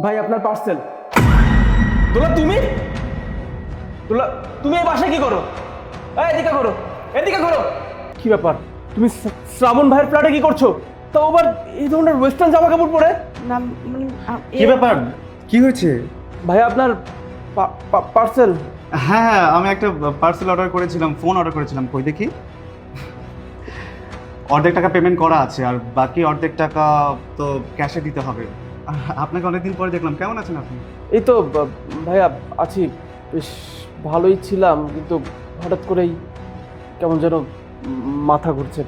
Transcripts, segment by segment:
ভাই আপনার পার্সেল। দোলা তুমি দোলা তুমি এই বাসায় কি করো? এদিকে করো, এদিকে করো। কি ব্যাপার, তুমি শ্রাবণ ভাইয়ের ফ্ল্যাটে কি করছো? তো আবার এই ধরনের ওয়েস্টার্ন জামা কাপড় পরে? না মানে কি ব্যাপার, কি হয়েছে? ভাই আপনার পার্সেল। হ্যাঁ হ্যাঁ, আমি একটা পার্সেল অর্ডার করেছিলাম, ফোন অর্ডার করেছিলাম। কই দেখি। অর্ধেক টাকা পেমেন্ট করা আছে, আর বাকি অর্ধেক টাকা তো ক্যাশে দিতে হবে। আপনাকে অনেকদিন পরে দেখলাম, কেমন আছেন আপনি? এই তো ভাইয়া আছি, বেশ ভালোই ছিলাম, কিন্তু হঠাৎ করেই কেমন যেন মাথা ঘুরছে।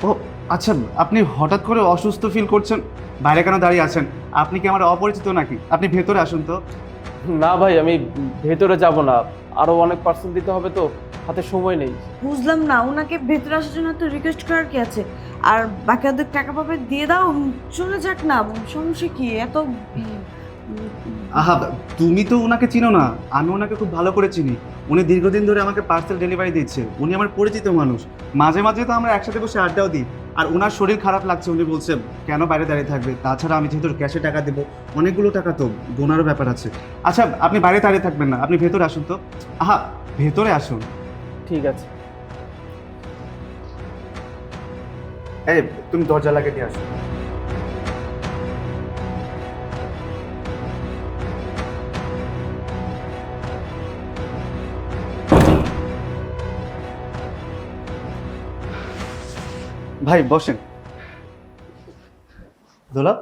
ও আচ্ছা, আপনি হঠাৎ করে অসুস্থ ফিল করছেন, বাইরে কেন দাঁড়িয়ে আছেন? আপনি কি আমার অপরিচিত নাকি? আপনি ভেতরে আসুন তো। না ভাই, আমি ভেতরে যাব না, আরো অনেক পার্সেল দিতে হবে তো, হাতে সময় নেই। বুঝলাম না, ওনাকে ভেতরে আসার জন্য তো রিকোয়েস্ট করার কি আছে? আর বাকি অর্ধেক টাকা পাবে দিয়ে দাও, চলে যাক না, সমস্যা কি এত? আহা, তুমি তো ওনাকে চিনো না, আমি ওনাকে খুব ভালো করে চিনি। উনি দীর্ঘদিন ধরে আমাকে পার্সেল ডেলিভারি দিচ্ছে, উনি আমার পরিচিত মানুষ। মাঝে মাঝে তো আমরা একসাথে বসে আড্ডাও দিই। আর ওনার শরীর খারাপ লাগছে, উনি বলছে কেন বাইরে দাঁড়িয়ে থাকবে, তাছাড়া আমি যেহেতু ক্যাশে টাকা দেবো, অনেকগুলো টাকা তো গোনারও ব্যাপার আছে। আচ্ছা, আপনি বাইরে দাঁড়িয়ে থাকবেন না, আপনি ভেতরে আসুন তো। আহা, ভেতরে আসুন। ঠিক আছে। এই, তুমি দরজা লাগিয়ে দিয়ে আসো। ভাই বসেন। দোলা,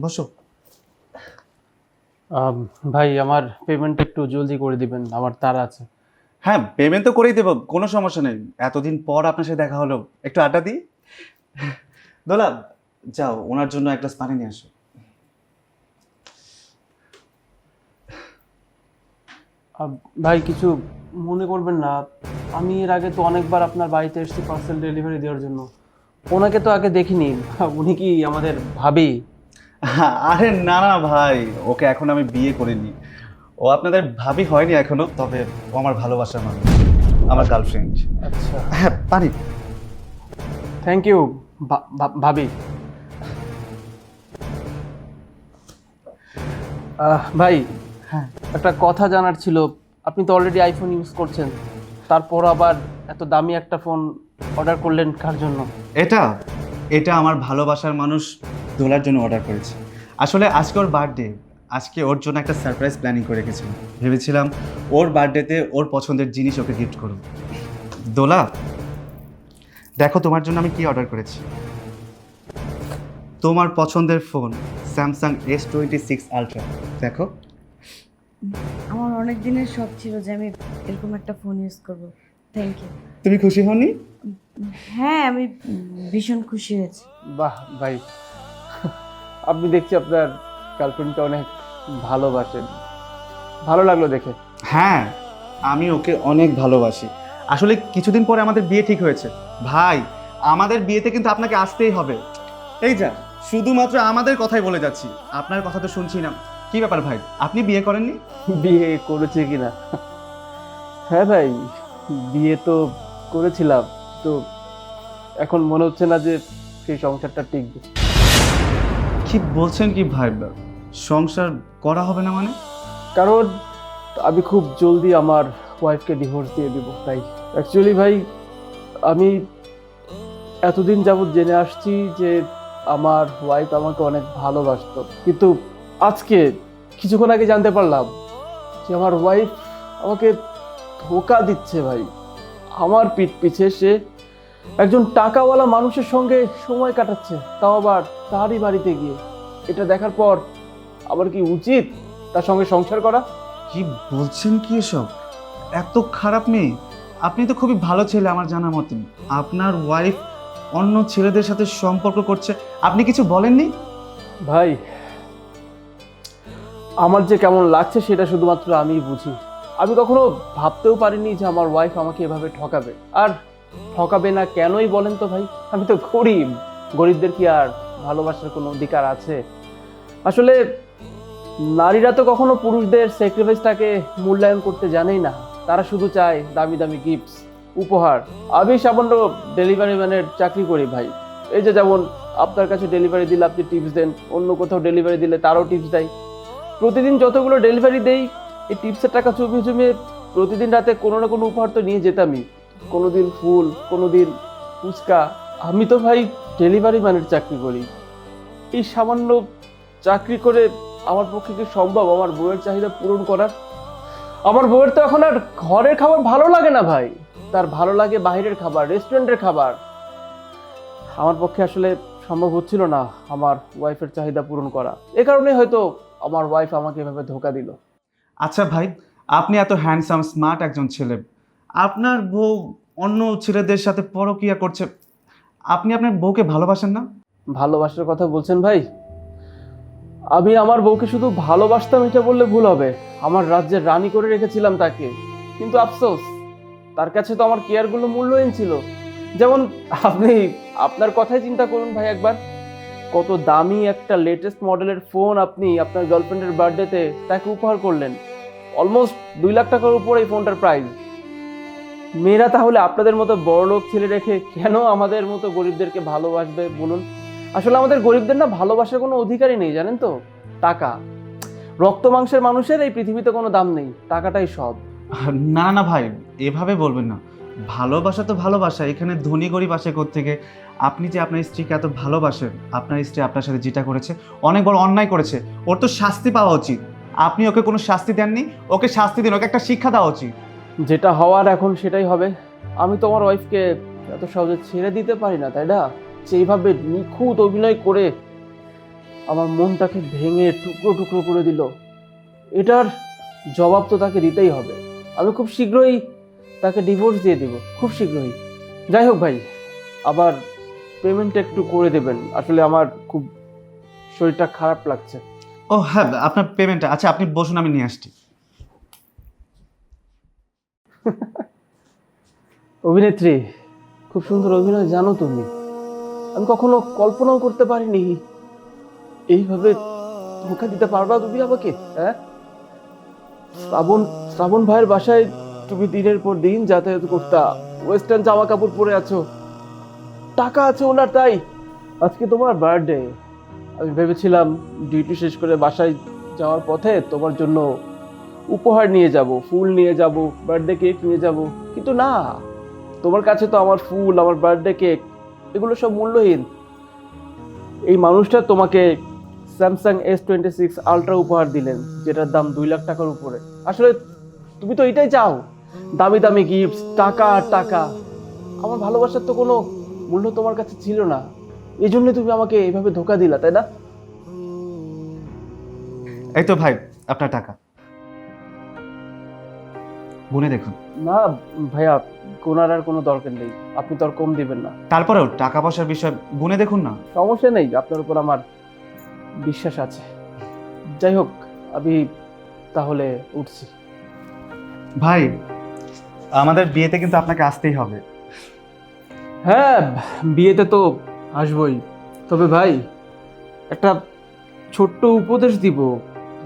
বসো। ভাই আমার পেমেন্ট একটু জলদি করে দিবেন, আমার তাড়া আছে। হ্যাঁ, পেমেন্ট তো করেই দেবো, কোনো সমস্যা নেই। এতদিন পর আপনার সাথে দেখা হলো, একটু আড্ডা দিই। দোলা, যাও ওনার জন্য এক গ্লাস পানি নিয়ে আসো। ভাই কিছু মনে করবেন না, আমি এর আগে তো অনেকবার আপনার বাড়িতে এসেছি পার্সেল ডেলিভারি দেওয়ার জন্য। ওনাকে তো আগে দেখিনি। উনি কি আমাদের ভাবি? আরে না না ভাই, ওকে এখন আমি বিয়ে করিনি। ও আপনাদের ভাবি হয়নি এখনো, তবে ও আমার ভালোবাসার মানুষ, আমার গার্লফ্রেন্ড। আচ্ছা, হ্যাঁ, পানি। থ্যাংক ইউ ভাবি। ভাই হ্যাঁ, একটা কথা জানার ছিল, আপনি তো অলরেডি আইফোন ইউজ করছেন, তারপর আবার এত দামি একটা ফোন অর্ডার করলেন কার জন্য? এটা এটা আমার ভালোবাসার মানুষ দোলার জন্য অর্ডার করেছি। আসলে আজকে ওর বার্থডে, আজকে ওর জন্য একটা সারপ্রাইজ প্ল্যানিং করে রেখেছিলাম। ভেবেছিলাম ওর বার্থডেতে ওর পছন্দের জিনিস ওকে গিফট করব। দোলা, দেখো তোমার জন্য আমি কি অর্ডার করেছি। তোমার পছন্দের ফোন, স্যামসাং S26 আলট্রা। দেখো। আমার অনেক দিনের শখ ছিল যে আমি এরকম একটা ফোন ইউজ করব। Thank you. তুমি খুশি হওনি? হ্যাঁ, আমি ভীষণ খুশি হয়েছি। বাহ ভাই, আপনি দেখছি আপনার গার্লফ্রেন্ডকে অনেক ভালোবাসেন, ভালো লাগলো দেখে। হ্যাঁ, আমি ওকে অনেক ভালোবাসি। আসলে কিছুদিন পরে আমাদের বিয়ে ঠিক হয়েছে। ভাই, আমাদের বিয়েতে কিন্তু আপনাকে আসতেই হবে। এই যা, শুধুমাত্র আমাদের কথাই বলে যাচ্ছি, আপনার কথা তো শুনছি না। কি ব্যাপার ভাই, আপনি বিয়ে করেননি? বিয়ে করেছে কিনা? হ্যাঁ ভাই, বিয়ে তো করেছিলাম, তো এখন মনে হচ্ছে না যে সেই সংসারটা টিকবে। কি বলছেন কি ভাই, সংসার করা হবে না মানে? কারণ আমি খুব জলদি আমার ওয়াইফকে ডিভোর্স দিয়ে দিব। তাই অ্যাকচুয়ালি ভাই, আমি এতদিন যাবৎ জেনে আসছি যে আমার ওয়াইফ আমাকে অনেক ভালোবাসতো, কিন্তু আজকে কিছুক্ষণ আগে জানতে পারলাম যে আমার ওয়াইফ আমাকে ধোঁকা দিচ্ছে ভাই। আমার পিঠ পিছে সে একজন টাকাওয়ালা মানুষের সঙ্গে সময় কাটাচ্ছে, তাও আবার তারই বাড়িতে গিয়ে। এটা দেখার পর আমার কি উচিত তার সঙ্গে সংসার করা? কি বলছেন কি এসব? এত খারাপ মেয়ে? আপনি তো খুবই ভালো ছেলে আমার জানা মতন। আপনার ওয়াইফ অন্য ছেলেদের সাথে সম্পর্ক করছে, আপনি কিছু বলেননি? ভাই, আমার যে কেমন লাগছে সেটা শুধুমাত্র আমিই বুঝি। আমি কখনো ভাবতেও পারিনি যে আমার ওয়াইফ আমাকে এভাবে ঠকাবে। আর ঠকাবে না কেনই বলেন তো ভাই? আমি তো গরিব, গরিবদের কি আর ভালোবাসার কোনো অধিকার আছে? আসলে নারীরা তো কখনো পুরুষদের স্যাক্রিফাইসটাকে মূল্যায়ন করতে জানেই না। তারা শুধু চায় দামি দামি গিফটস, উপহার। আমি সামান্য ডেলিভারি ম্যানের চাকরি করি ভাই। এই যে যেমন আপনার কাছে ডেলিভারি দিলে আপনি টিপস দেন, অন্য কোথাও ডেলিভারি দিলে তারও টিপস দেয়। প্রতিদিন যতগুলো ডেলিভারি দেই এই টিপসের টাকা জমিয়ে জমিয়ে প্রতিদিন রাতে কোনো না কোনো উপহার তো নিয়ে যেতামই। কোনোদিন ফুল, কোনোদিন ফুচকা। আমি তো ভাই ডেলিভারি ম্যানের চাকরি করি। এই সামান্য চাকরি করে আমার পক্ষে কি সম্ভব আমার বউয়ের চাহিদা পূরণ করার? আমার বউয়ের তো এখন আর ঘরের খাবার ভালো লাগে না ভাই, তার ভালো লাগে বাইরের খাবার, রেস্টুরেন্টের খাবার। আমার পক্ষে আসলে সম্ভব হচ্ছিল না আমার ওয়াইফের চাহিদা পূরণ করা। এ কারণে হয়তো আমার ওয়াইফ আমাকে এভাবে ধোকা দিল। আচ্ছা ভাই, আপনি এত হ্যান্ডসাম স্মার্ট একজন ছেলে, আপনার বউ অন্য ছেলেদের সাথে পরকীয়া করছে, আপনি আপনার বউকে ভালোবাসেন না? ভালোবাসার কথা বলছেন ভাই? আমি আমার বউকে শুধু ভালোবাসতাম এটা বললে ভুল হবে। আমার রাজ্যের রানী করে রেখেছিলাম তাকে, কিন্তু আফসোস তার কাছে তো আমার কেয়ারগুলো মূল্যহীন ছিল। যেমন আপনি আপনার কথাই চিন্তা করুন ভাই একবার, কত দামি একটা লেটেস্ট মডেলের ফোন আপনি আপনার গার্লফ্রেন্ডের বার্থডেতে তাকে উপহার করলেন। অলমোস্ট 2 লাখ টাকার উপর এই ফোনটার প্রাইস। মেয়েরা তাহলে আপনাদের মতো বড়লোক ছেলে রেখে কেন আমাদের মতো গরিবদেরকে ভালোবাসবে বলুন? আসলে আমাদের গরিবদের না ভালোবাসার কোনো অধিকারই নেই, জানেন তো? টাকা, রক্ত মাংসের মানুষের এই পৃথিবীতে কোনো দাম নেই, টাকাটাই সব। না না ভাই, এভাবে বলবেন না। ভালোবাসা তো ভালোবাসা, এখানে ধনী গরিব আসে থেকে। আপনি যে আপনার স্ত্রীকে এত ভালোবাসেন, আপনার স্ত্রী আপনার সাথে যেটা করেছে অনেক বড় অন্যায় করেছে, ওর তো শাস্তি পাওয়া উচিত। আপনি ওকে কোনো শাস্তি দেননি, ওকে শাস্তি দিন, ওকে একটা শিক্ষা দেওয়া উচিত। যেটা হওয়ার এখন সেটাই হবে। আমি তো আমার ওয়াইফকে এত সহজে ছেড়ে দিতে পারি না, তাই না? সেইভাবে নিখুঁত অভিনয় করে আমার মনটাকে ভেঙে টুকরো টুকরো করে দিল, এটার জবাব তো তাকে দিতেই হবে। আমি খুব শীঘ্রই তাকে ডিভোর্স দিয়ে দেব, খুব শীঘ্রই। যাই হোক ভাই, আবার পেমেন্টটা একটু করে দেবেন, আসলে আমার খুব শরীরটা খারাপ লাগছে। ও হ্যাঁ, আপনার পেমেন্টটা, আচ্ছা আপনি বসুন, আমি নিয়ে আসছি। অভিনেত্রী, খুব সুন্দর অভিনয় জানো তুমি। আমি কখনো কল্পনাও করতে পারিনি এইভাবে ধোঁকা দিতে পারবা তুমি আমাকে। হ্যাঁ, শ্রাবণ ভাইয়ের বাসায় তুমি দিনের পর দিন যাতায়াত করতা, ওয়েস্টার্ন জামা কাপড় পরে আছো, টাকা আছে ওনার, তাই আজকে তোমার বার্থডে। আমি ভেবেছিলাম ডিউটি শেষ করে বাসায় যাওয়ার পথে তোমার জন্য উপহার নিয়ে যাব, ফুল নিয়ে যাব, বার্থডে কেক নিয়ে যাব, কিন্তু না, তোমার কাছে তো আমার ফুল, আমার বার্থডে কেক এগুলো সব মূল্যহীন। এই মানুষটা তোমাকে স্যামসাং S26 আলট্রা উপহার দিলেন, যেটার দাম 2 লাখ টাকার উপরে। আসলে তুমি তো এটাই চাও, দামি দামি গিফট, টাকা আর টাকা। আমার ভালোবাসার তো কোনো মূল্য তোমার কাছে ছিল না, এই জন্য তুমি আমাকে এইভাবে ধোকা দিলা, তাই না? এই তো ভাই আপনার টাকা, গুনে দেখুন। না ভাইয়া, গোনার আর কোনো দরকার নেই, আপনি তো আর কম দিবেন না। তারপরেও টাকা পয়সার বিষয় গুনে দেখুন না। সমস্যা নেই, আপনার উপর আমার বিশ্বাস আছে। যাই হোক, আমি তাহলে উঠছি। ভাই, আমাদের বিয়েতে কিন্তু আপনাকে আসতেই হবে। হ্যাঁ, বিয়েতে তো আসবই। তবে ভাই, একটা ছোট্ট উপদেশ দিব,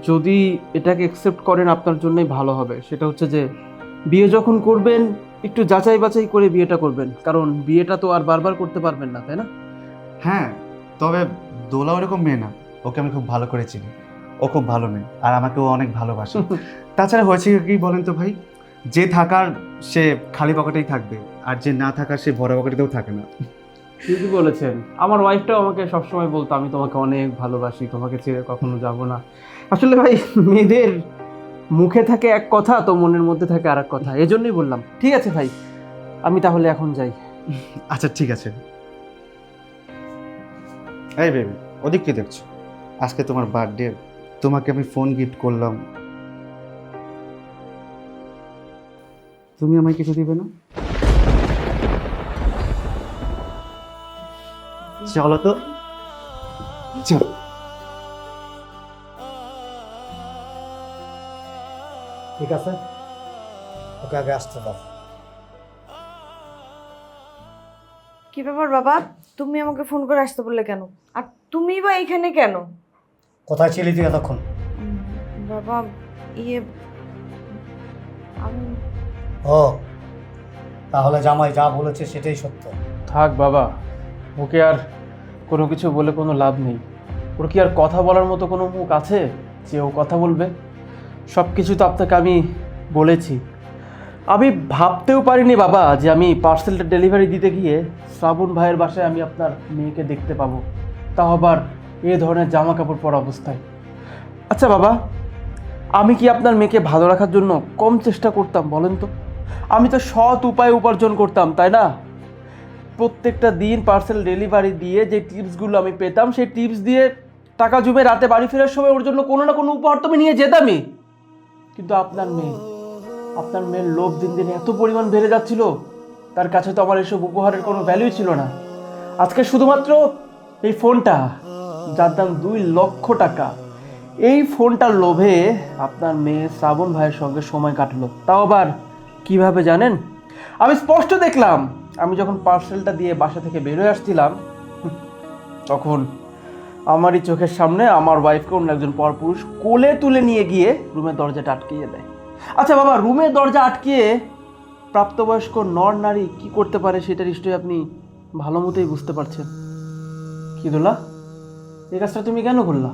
যদি এটাকে অ্যাকসেপ্ট করেন আপনার জন্যই ভালো হবে। সেটা হচ্ছে যে বিয়ে যখন করবেন একটু যাচাই বাছাই করে বিয়েটা করবেন, কারণ বিয়েটা তো আর বারবার করতে পারবেন না, তাই না? হ্যাঁ, তবে দোলা ওরকম মেয়ে না, ওকে আমি খুব ভালো করে চিনি, ও খুব ভালো মেয়ে আর আমাকেও অনেক ভালোবাসে। তাছাড়া হয়েছে কি বলেন তো ভাই, যে থাকার সে খালি পকেটেই থাকবে, আর যে না থাকার সে ভরা পকেটেও থাকে না। ঠিকই বলেছেন। আমার ওয়াইফটাও আমাকে সবসময় বলতো আমি তোমাকে অনেক ভালোবাসি, তোমাকে ছেড়ে কখনো যাব না। আসলে ভাই, মেয়েদের মুখে থাকে এক কথা, তো মনের মধ্যে থাকে আর এক কথা, এজন্যই বললাম। ঠিক আছে ভাই, আমি তাহলে এখন যাই। আচ্ছা ঠিক আছে। এই বেবি, ওদিক কি দেখছো? আজকে তোমার বার্থডে, তোমাকে আমি ফোন গিফট করলাম, তুমি আমায় কিছু দিবে না? চলো তো, চলো। ঠিক আছে, ওকে আগে আসতে দাও। কি ব্যাপার বাবা, তুমি আমাকে ফোন করে আসতে বললে কেন? আর তুমি বা এখানে কেন? কোথায় ছিলি তুই এতক্ষণ? বাবা, ইয়ে আমি ও, তাহলে জামাই যা বলেছে সেটাই সত্য। থাক বাবা, ওকে আর কোনো কিছু বলে কোনো লাভ নেই। ওর কি আর কথা বলার মতো কোনো মুখ আছে? যে ও কথা বলবে। সব কিছু তো আপনাকে আমি বলেছি। আমি ভাবতেও পারিনি বাবা যে আমি পার্সেলটা ডেলিভারি দিতে গিয়ে শ্রাবণ ভাইয়ের বাসায় আমি আপনার মেয়েকে দেখতে পাবো, তাও আবার এ ধরনের জামা কাপড় পরা অবস্থায়। আচ্ছা বাবা, আমি কি আপনার মেয়েকে ভালো রাখার জন্য কম চেষ্টা করতাম বলেন তো? আমি তো সৎ উপায়ে উপার্জন করতাম, তাই না? প্রত্যেকটা দিন পার্সেল ডেলিভারি দিয়ে যে টিপসগুলো আমি পেতাম, সেই টিপস দিয়ে টাকা জমে রাতে বাড়ি ফেরার সময় ওর জন্য কোনো না কোনো উপহার তো আমি নিয়ে যেতামই। কিন্তু আপনার মেয়ের লোভ দিন দিন এত পরিমাণ বেড়ে যাচ্ছিল, তার কাছে তো আমার এসব উপহারের কোনো ভ্যালুই ছিল না। আজকে শুধুমাত্র এই ফোনটা, যার দাম 2 লক্ষ টাকা, এই ফোনটার লোভে আপনার মেয়ে শ্রাবণ ভাইয়ের সঙ্গে সময় কাটলো। তাও আবার কিভাবে জানেন? আমি স্পষ্ট দেখলাম, আমি যখন পার্সেলটা দিয়ে বাসা থেকে বেরোয় আসছিলাম, তখন আমারই চোখের সামনে আমার ওয়াইফকে অন্য একজন পরপুরুষ কোলে তুলে নিয়ে গিয়ে রুমের দরজাটা আটকিয়ে দেয়। আচ্ছা বাবা, রুমের দরজা আটকিয়ে প্রাপ্তবয়স্ক নর নারী কি করতে পারে সেটা নিশ্চয়ই আপনি ভালো মতোই বুঝতে পারছেন। কি দোলা, এই কাজটা তুমি কেন করলা?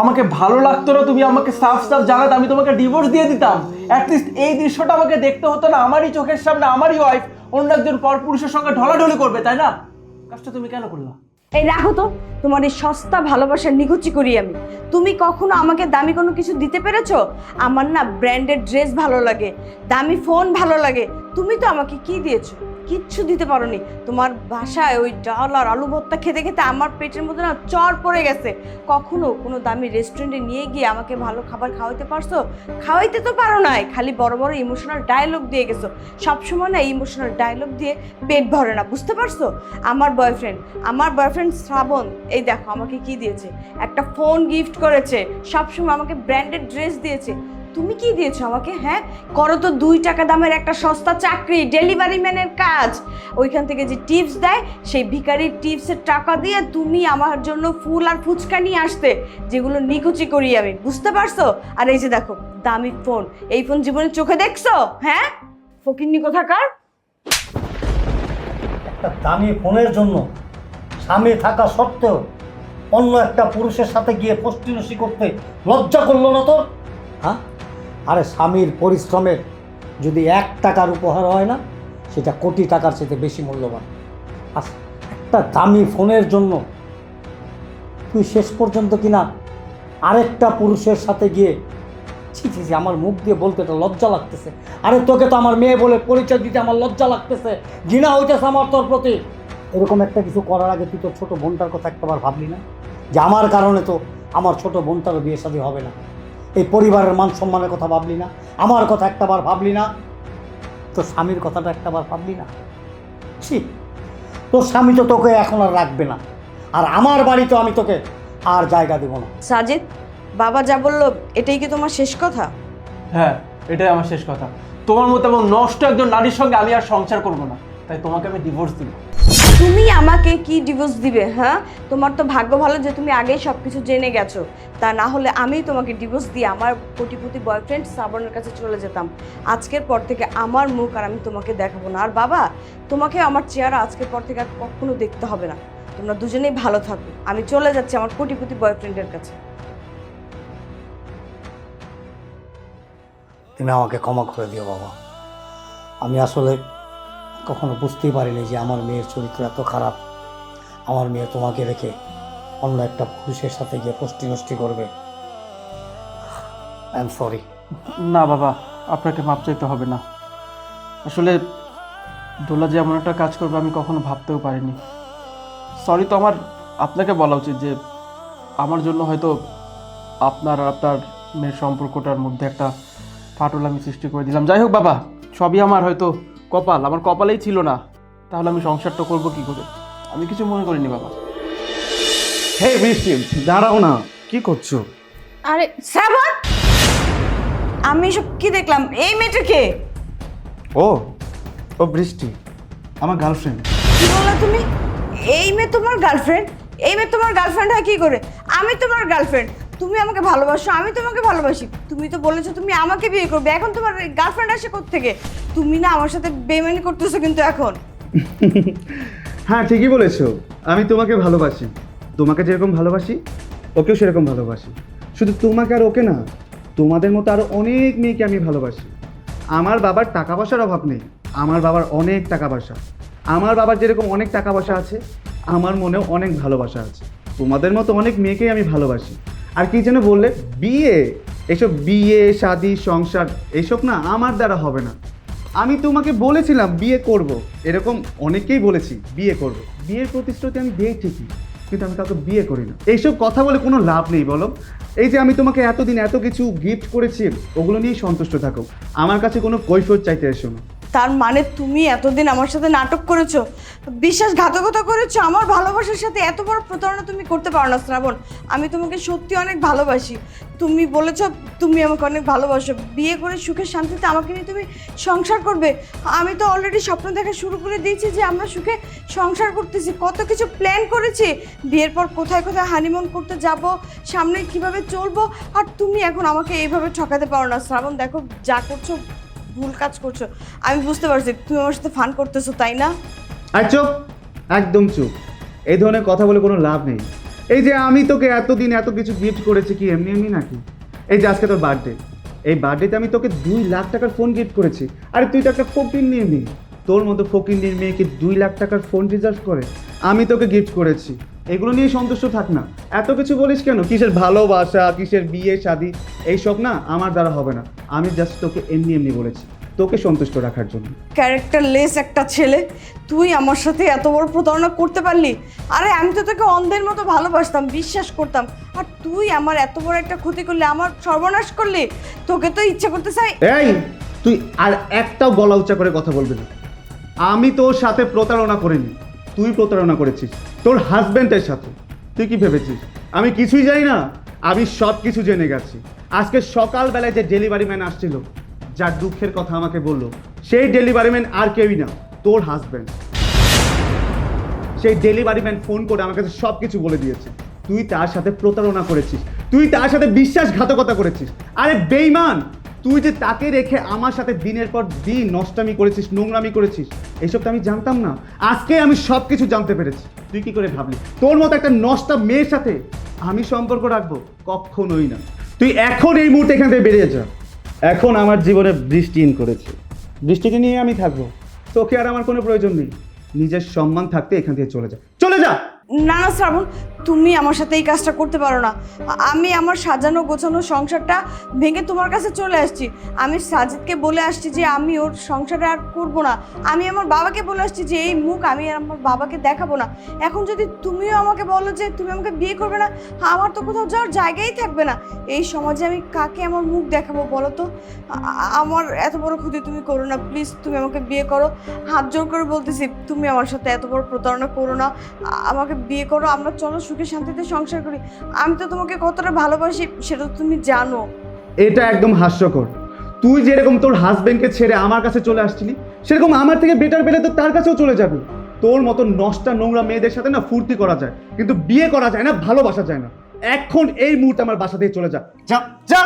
আমাকে ভালো লাগতো না তুমি আমাকে সাফ জানাতে, আমি তোমাকে ডিভোর্স দিয়ে দিতাম। অ্যাটলিস্ট এই দৃশ্যটা আমাকে দেখতে হতো না, আমারই চোখের সামনে আমারই ওয়াইফ অন্য একজন পরপুরুষের সঙ্গে ঢলাঢলি করবে, তাই না? কাজটা তুমি কেন করলা? এই রাখো তো, তোমার এই সস্তা ভালোবাসার নিকুচি করি আমি। তুমি কখনো আমাকে দামি কোনো কিছু দিতে পেরেছো? আমার না ব্র্যান্ডেড ড্রেস ভালো লাগে, দামি ফোন ভালো লাগে। তুমি তো আমাকে কি দিয়েছো? কিচ্ছু দিতে পারোনি। তোমার বাসায় ওই ডাল আর আলু ভর্তা খেতে খেতে আমার পেটের মধ্যে না চর পড়ে গেছে। কখনো কোনো দামি রেস্টুরেন্টে নিয়ে গিয়ে আমাকে ভালো খাবার খাওয়াইতে পারছো? খাওয়াইতে তো পারো নাই, খালি বড় বড় ইমোশনাল ডায়লগ দিয়ে গেছো। সবসময় না ইমোশনাল ডায়লগ দিয়ে পেট ভরে না, বুঝতে পারছো? আমার বয়ফ্রেন্ড শ্রাবণ, এই দেখো আমাকে কি দিয়েছে, একটা ফোন গিফট করেছে, সবসময় আমাকে ব্র্যান্ডেড ড্রেস দিয়েছে। তুমি কি দিয়েছো আমাকে? হ্যাঁ, করো তো 2 টাকা দামের একটা সস্তা চাকরি, ডেলিভারি ম্যানের কাজ। ওইখান থেকে যে টিপস দেয়, সেই ভিখারির টিপসের টাকা দিয়ে তুমি আমার জন্য ফুল আর ফুচকা নিয়ে আসতে, যেগুলো নিকুচি করি আমি, বুঝতে পারছো? আর এই যে দেখো দামি ফোন, এই ফোন জীবনে চোখে দেখছো? হ্যাঁ, ফকিন্নি কোথাকার। একটা দামি ফোনের জন্য স্বামী থাকা সত্ত্বেও অন্য একটা পুরুষের সাথে গিয়ে ফষ্টিনষ্টি করতে লজ্জা করলো না তোর? হ্যাঁ, আরে স্বামীর পরিশ্রমের যদি 1 টাকার উপহার হয় না, সেটা কোটি টাকার চেয়ে বেশি মূল্যবান। আর একটা দামি ফোনের জন্য তুই শেষ পর্যন্ত কিনা আরেকটা পুরুষের সাথে গিয়ে, ছি ছি ছি, আমার মুখ দিয়ে বলতে এটা লজ্জা লাগতেছে। আরে তোকে তো আমার মেয়ে বলে পরিচয় দিতে আমার লজ্জা লাগতেছে, ঘৃণা হইতেছে আমার তোর প্রতি। এরকম একটা কিছু করার আগে তুই তোর ছোটো বোনটার কথা একটাবার ভাবলি না? যে আমার কারণে তো আমার ছোট বোনটারও বিয়ে শাদী হবে না। এই পরিবারের মান সম্মানের কথা ভাবলি না? আমার কথা একটাবার ভাবলি না? তোর স্বামীর কথাটা একটাবার ভাবলি না? ছি, তোর স্বামী তো তোকে এখন আর রাখবে না, আর আমার বাড়িতে আমি তোকে আর জায়গা দেবো না। সাজিদ, বাবা যা বললো এটাই কি তোমার শেষ কথা? হ্যাঁ, এটাই আমার শেষ কথা। তোমার মতো এমন নষ্ট একজন নারীর সঙ্গে আমি আর সংসার করবো না, তাই তোমাকে আমি ডিভোর্স দিব। তুমি আমাকে কি ডিভোর্স দিবে? হ্যাঁ, তোমার তো ভাগ্য ভালো যে তুমি আগেই সব কিছু জেনে গেছো। তা না হলে আমি তোমাকে ডিভোর্স দিয়ে আমার কোটিপতি বয়ফ্রেন্ড শ্রাবণের কাছে চলে যেতাম। আজকের পর থেকে আমার মুখ আর আমি তোমাকে দেখাবো না। আর বাবা, তোমাকে আমার চেহারা আজকের পর থেকে আর কখনো দেখতে হবে না। তোমরা দুজনেই ভালো থাকো, আমি চলে যাচ্ছি আমার কোটিপতি বয়ফ্রেন্ডের কাছে। তুমি আমাকে ক্ষমা করে দিও বাবা। আমি আসলে কখনো বুঝতেই পারিনি যে আমার মেয়ের চরিত্র এত খারাপ। আমার মেয়ে তোমাকে রেখে অন্য একটা পুরুষের সাথে গিয়ে ফষ্টি নষ্টি করবে। I am sorry. না বাবা, আপনাকে মাপ চাইতে হবে না। আসলে দোলা যে এমন একটা কাজ করবে আমি কখনো ভাবতেও পারিনি। সরি তো আমার আপনাকে বলা উচিত যে আমার জন্য হয়তো আপনার আর আপনার মেয়ের সম্পর্কটার মধ্যে একটা ফাটল আমি সৃষ্টি করে দিলাম। যাই হোক বাবা, সবই আমার হয়তো কপাল, আমার কপালেই ছিল না, তাহলে আমি সংসারটা করবো কি করে? আমি কিছু মনে করিনি বাবা। হে বৃষ্টি, দাঁড়াও না, কি করছো? আরে শ্রাবণ, আমি এসব কি দেখলাম? এই মেয়েটা কে? ও ও বৃষ্টি, আমার গার্লফ্রেন্ড। কি বললা তুমি? এই মেয়ে তোমার গার্লফ্রেন্ড? এই মেয়ে তোমার গার্লফ্রেন্ড হয় কি করে? আমি তোমার গার্লফ্রেন্ড, তুমি আমাকে ভালোবাসো, আমি তোমাকে ভালোবাসি। তুমি তো বলেছো তুমি আমাকে বিয়ে করবে, এখন তোমার গার্লফ্রেন্ড আসে কোত্থেকে? তুমি না আমার সাথে বেইমানি করতেছো কিন্তু এখন। হ্যাঁ, ঠিকই বলেছো, আমি তোমাকে ভালোবাসি। তোমাকে যেরকম ভালোবাসি ওকেও সেরকম ভালোবাসি। শুধু তোমাকে আর ওকে না, তোমাদের মতো আরও অনেক মেয়েকে আমি ভালোবাসি। আমার বাবার টাকা পয়সার অভাব নেই, আমার বাবার অনেক টাকা পয়সা। আমার বাবার যেরকম অনেক টাকা পয়সা আছে, আমার মনেও অনেক ভালোবাসা আছে। তোমাদের মতো অনেক মেয়েকেই আমি ভালোবাসি। আর কি যেন বললে, বিয়ে, এসব বিয়ে শাদি সংসার এসব না আমার দ্বারা হবে না। আমি তোমাকে বলেছিলাম বিয়ে করব, এরকম অনেকেই বলেছি বিয়ে করব, বিয়ের প্রতিশ্রুতি আমি দিই ঠিকই, কিন্তু আমি কাউকে বিয়ে করি না। এইসব কথা বলে কোনো লাভ নেই বলো। এই যে আমি তোমাকে এতদিন এত কিছু গিফট করেছি, ওগুলো নিয়েই সন্তুষ্ট থাকো, আমার কাছে কোনো কৈফিয়ত চাইতে এসো না। তার মানে তুমি এতদিন আমার সাথে নাটক করেছো, বিশ্বাসঘাতকতা করেছো, আমার ভালোবাসার সাথে এত বড় প্রতারণা তুমি করতে পারো না শ্রাবণ। আমি তোমাকে সত্যি অনেক ভালোবাসি। তুমি বলেছো তুমি আমাকে অনেক ভালোবাসো, বিয়ে করে সুখে শান্তিতে আমাকে নিয়ে তুমি সংসার করবে। আমি তো অলরেডি স্বপ্ন দেখা শুরু করে দিয়েছি যে আমরা সুখে সংসার করতেছি, কত কিছু প্ল্যান করেছি, বিয়ের পর কোথায় কোথায় হানিমুন করতে যাব, সামনে কিভাবে চলবো। আর তুমি এখন আমাকে এইভাবে ঠকাতে পারো না শ্রাবণ। দেখো যা করছো ভুল কাজ করছো, আমি বুঝতে পারছি। তুমি আমার সাথে ফান করতেছো, তাই না? আর চুপ, একদম চুপ। এই ধরনের কথা বলে কোনো লাভ নেই। এই যে আমি তোকে এতদিন এত কিছু গিফট করেছি কি এমনি এমনি নাকি? এই যে আজকে তোর বার্থডে, এই বার্থডেতে আমি তোকে 2 লাখ টাকার ফোন গিফট করেছি। আরে তুই তো একটা ফকিন্নির মেয়ে, তোর মতো ফকিন্নির মেয়েকে 2 লাখ টাকার ফোন রিজার্ভ করে আমি তোকে গিফট করেছি। এগুলো নিয়ে সন্তুষ্ট থাক না, এত কিছু বলিস কেন? কিসের ভালোবাসা, কিসের বিয়ে শাদি, এইসব না আমার দ্বারা হবে না। আমি জাস্ট তোকে এমনি এমনি বলেছি, তোকে সন্তুষ্ট রাখার জন্য। ক্যারেক্টারলেস একটা ছেলে, তুই আমার সাথে এত বড় প্রতারণা করতে পারলি? আরে আমি তো তোকে অন্ধের মতো ভালোবাসতাম, বিশ্বাস করতাম, আর তুই আমার এত বড় একটা ক্ষতি করলি, আমার সর্বনাশ করলি। তোকে তো ইচ্ছা করতে চাই। এই তুই আর একটাও গলা উঁচা করে কথা বলবি না। আমি তোর সাথে প্রতারণা করিনি, তুই প্রতারণা করেছিস তোর হাজবেন্ডের সাথে। তুই কি ভেবেছিস আমি কিছুই জানি না? আমি সব কিছু জেনে গেছি। আজকে সকালবেলায় যে ডেলিভারি ম্যান আসছিল, যার দুঃখের কথা আমাকে বললো, সেই ডেলিভারি ম্যান আর কেউই না, তোর হাজবেন্ড। সেই ডেলিভারি ম্যান ফোন করে আমার কাছে সব কিছু বলে দিয়েছে। তুই তার সাথে প্রতারণা করেছিস, তুই তার সাথে বিশ্বাসঘাতকতা করেছিস। আরে বেঈমান, তুই যে তাকে রেখে আমার সাথে দিনের পর দিন নষ্টামি করেছিস, নোংরামি করেছিস, এইসব তো আমি জানতাম না। আজকে আমি সব কিছু জানতে পেরেছি। তুই কি করে ভাবলি তোর মতো একটা নষ্টা মেয়ের সাথে আমি সম্পর্ক রাখবো? কখনোই না। তুই এখন এই মুহূর্তে এখান থেকে বেরিয়ে যা। এখন আমার জীবনে বৃষ্টি ইন করেছে, বৃষ্টিকে নিয়ে আমি থাকবো, তোকে আর আমার কোনো প্রয়োজন নেই। নিজের সম্মান থাকতে এখান থেকে চলে যা, চলে যা। না না শ্রাবণ, তুমি আমার সাথে এই কাজটা করতে পারো না। আমি আমার সাজানো গোছানো সংসারটা ভেঙে তোমার কাছে চলে আসছি। আমি সাজিদকে বলে আসছি যে আমি ওর সংসারে আর করবো না। আমি আমার বাবাকে বলে আসছি যে এই মুখ আমি আর আমার বাবাকে দেখাবো না। এখন যদি তুমিও আমাকে বলো যে তুমি আমাকে বিয়ে করবে না, আমার তো কোথাও যাওয়ার জায়গাই থাকবে না। এই সমাজে আমি কাকে আমার মুখ দেখাবো বলো তো? আমার এত বড় ক্ষতি তুমি করো না প্লিজ, তুমি আমাকে বিয়ে করো। হাত জোর করে বলতেছি, তুমি আমার সাথে এত বড় প্রতারণা করো না, আমাকে বিয়ে করো, আমরা চলো সুখে শান্তিতে সংসার করি। আমি তো তোমাকে কতটা ভালোবাসি সেটা তো তুমি জানো। এটা একদম হাস্যকর। তুই যেরকম তোর হাজবেন্ডকে ছেড়ে আমার কাছে চলে আসছিলি, সেরকম আমার থেকে বেটার পেলে তো তার কাছেও চলে যাবে। তোর মতো নষ্টা নোংরা মেয়েদের সাথে না ফুর্তি করা যায়, কিন্তু বিয়ে করা যায় না, ভালোবাসা যায় না। এখন এই মুহূর্তে আমার বাসা থেকে চলে যা, যা যা।